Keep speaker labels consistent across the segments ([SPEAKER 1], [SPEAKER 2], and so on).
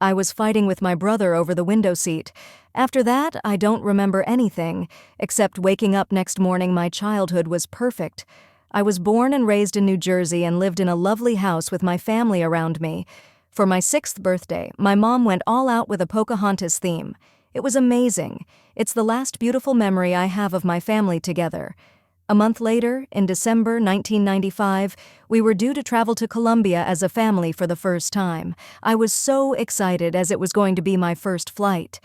[SPEAKER 1] I was fighting with my brother over the window seat. After that, I don't remember anything, except waking up next morning. My childhood was perfect. I was born and raised in New Jersey and lived in a lovely house with my family around me. For my 6th birthday, my mom went all out with a Pocahontas theme. It was amazing. It's the last beautiful memory I have of my family together. A month later, in December 1995, we were due to travel to Colombia as a family for the first time. I was so excited as it was going to be my first flight.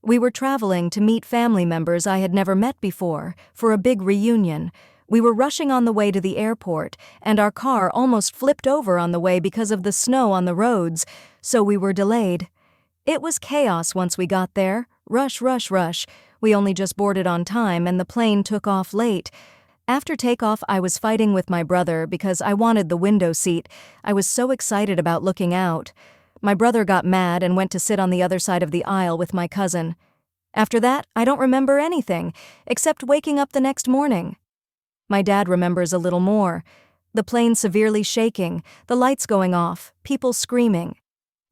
[SPEAKER 1] We were traveling to meet family members I had never met before, for a big reunion. We were rushing on the way to the airport, and our car almost flipped over on the way because of the snow on the roads, so we were delayed. It was chaos once we got there. Rush, rush, rush. We only just boarded on time, and the plane took off late. After takeoff, I was fighting with my brother because I wanted the window seat. I was so excited about looking out. My brother got mad and went to sit on the other side of the aisle with my cousin. After that, I don't remember anything, except waking up the next morning. My dad remembers a little more. The plane severely shaking, the lights going off, people screaming.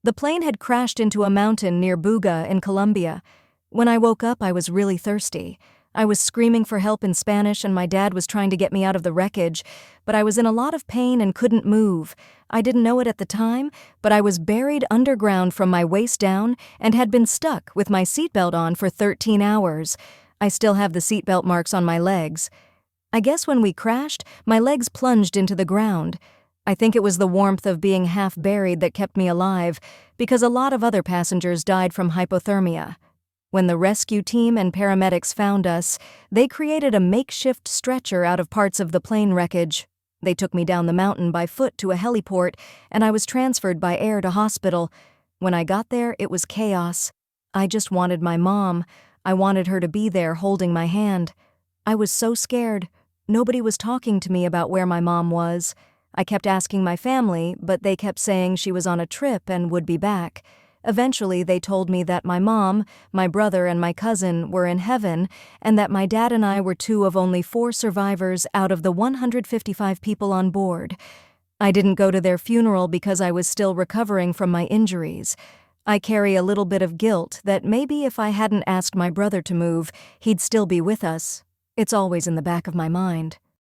[SPEAKER 1] The plane had crashed into a mountain near Buga in Colombia. When I woke up, I was really thirsty. I was screaming for help in Spanish, and my dad was trying to get me out of the wreckage, but I was in a lot of pain and couldn't move. I didn't know it at the time, but I was buried underground from my waist down and had been stuck with my seatbelt on for 13 hours. I still have the seatbelt marks on my legs. I guess when we crashed, my legs plunged into the ground. I think it was the warmth of being half buried that kept me alive, because a lot of other passengers died from hypothermia. When the rescue team and paramedics found us, they created a makeshift stretcher out of parts of the plane wreckage. They took me down the mountain by foot to a heliport, and I was transferred by air to hospital. When I got there, it was chaos. I just wanted my mom. I wanted her to be there holding my hand. I was so scared. Nobody was talking to me about where my mom was. I kept asking my family, but they kept saying she was on a trip and would be back. Eventually, they told me that my mom, my brother, and my cousin were in heaven, and that my dad and I were 2 of only 4 survivors out of the 155 people on board. I didn't go to their funeral because I was still recovering from my injuries. I carry a little bit of guilt that maybe if I hadn't asked my brother to move, he'd still be with us. It's always in the back of my mind.